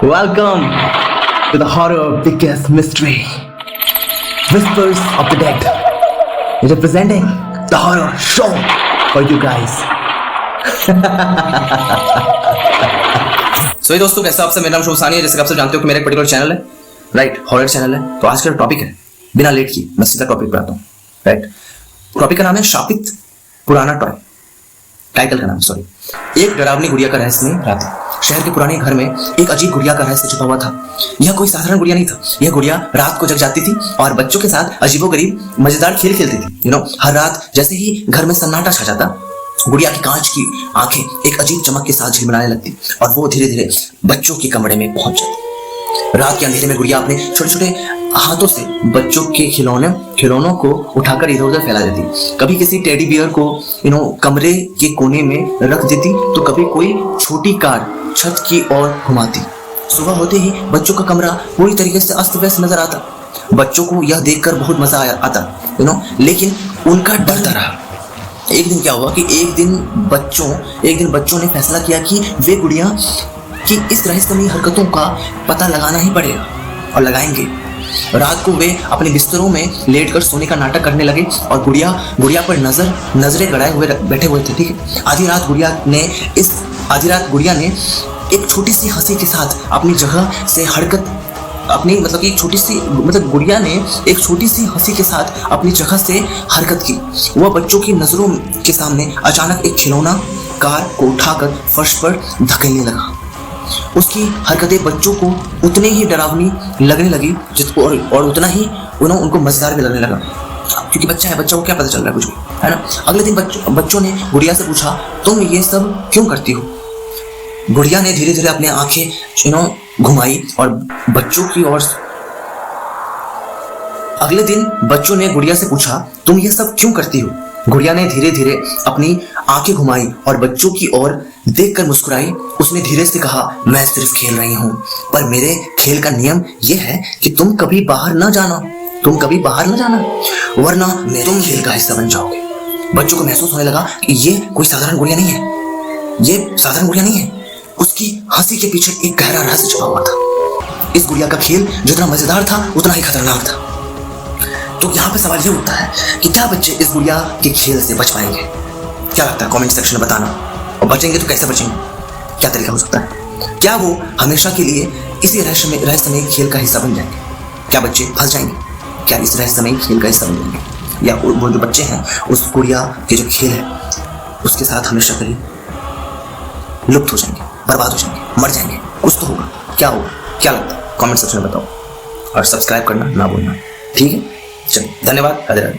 Welcome to the horror biggest mystery, Whispers of the Dead, representing the horror show for you guys. सो दोस्तों, कैसे आप सब? मेरा नाम शुभ सानी है। जैसे आप सब जानते हो कि मेरा एक पर्टिकुलर चैनल है, राइट, हॉरर चैनल है। तो आज का टॉपिक है, बिना लेट किए मैं सीधा टॉपिक पर आता हूँ, राइट। टॉपिक का नाम है शापित पुराना टॉय। टाइटल का नाम, सॉरी। एक डरावनी गुड़िया का रहस्यमय रात। शहर के पुराने घर में एक अजीब गुड़िया का रहस्य छुपा हुआ था। यह कोई साधारण गुड़िया नहीं था। यह गुड़िया रात को जग जाती थी और बच्चों के साथ अजीबोगरीब मजेदार खेल खेलती थी। हर रात जैसे ही घर में सन्नाटा छा जाता, गुड़िया की कांच की आंखें एक अजीब चमक के साथ झिलमिलाने लगती और वो धीरे धीरे बच्चों के कमरे में पहुंच जाती। रात के अंधेरे में गुड़िया अपने छोटे छोटे हाथों से बच्चों के खिलौनों को उठाकर इधर उधर फैला देती। कभी किसी टेडी बियर को कमरे के कोने में रख देती, तो कभी कोई छोटी कार छत की ओर घुमाती। सुबह होते ही बच्चों का कमरा पूरी तरीके से अस्त व्यस्त नजर आता। बच्चों को यह देखकर बहुत मजा आता, लेकिन उनका डरता रहा। एक दिन क्या हुआ कि एक दिन बच्चों ने फैसला किया कि वे गुड़िया की इस रहस्यमयी हरकतों का पता लगाना ही पड़ेगा और लगाएंगे। रात को वे अपने बिस्तरों में लेटकर सोने का नाटक करने लगे और गुड़िया पर नजरें गड़ाए हुए बैठे हुए थे। ठीक है। आधी रात गुड़िया ने एक छोटी सी हंसी के साथ अपनी जगह से हरकत की। वह बच्चों की नजरों के सामने अचानक एक खिलौना कार को उठाकर फर्श पर धकेलने लगा। उसकी हरकतें बच्चों को उतने ही डरावनी लगने लगी और उतना ही उनको मजेदार भी लगने लगा, क्योंकि बच्चा को क्या पता चल रहा है कुछ भी, है ना। अगले दिन बच्चों ने गुड़िया से पूछा, तुम ये सब क्यों करती हो? गुड़िया ने धीरे धीरे अपनी आंखें घुमाई और बच्चों की ओर। अगले दिन बच्चों ने गुड़िया से पूछा, तुम ये सब क्यों करती हो? गुड़िया ने धीरे धीरे अपनी आंखें घुमाई और बच्चों की ओर देखकर मुस्कुराई। उसने धीरे से कहा, मैं सिर्फ खेल रही हूँ, पर मेरे खेल का नियम यह है कि तुम कभी बाहर न जाना, वरना तुम खेल का हिस्सा बन जाओगे। बच्चों को महसूस होने लगा कि ये कोई साधारण गुड़िया नहीं है। उसकी हंसी के पीछे एक गहरा रहस्य छुपा हुआ था। इस गुड़िया का खेल जितना मजेदार था उतना ही खतरनाक था। तो यहाँ पे सवाल ये उठता है कि क्या बच्चे इस गुड़िया के खेल से बच पाएंगे? क्या लगता है? कमेंट सेक्शन में बताना। और बचेंगे तो कैसे बचेंगे? क्या तरीका हो सकता है? क्या वो हमेशा के लिए इसी रहस्यमय खेल का हिस्सा बन जाएंगे? क्या बच्चे फंस जाएंगे? क्या इस रहस्यमय खेल का हिस्सा बन जाएंगे, या वो जो बच्चे हैं उस गुड़िया के जो खेल है उसके साथ हमेशा के लिए लुप्त हो जाएंगे, बर्बाद हो जाएंगे, मर जाएंगे? कुछ तो होगा। क्या होगा? क्या लगता है? कमेंट सेक्शन में बताओ और सब्सक्राइब करना ना भूलना। ठीक है, चलिए, धन्यवाद। राधे राधे।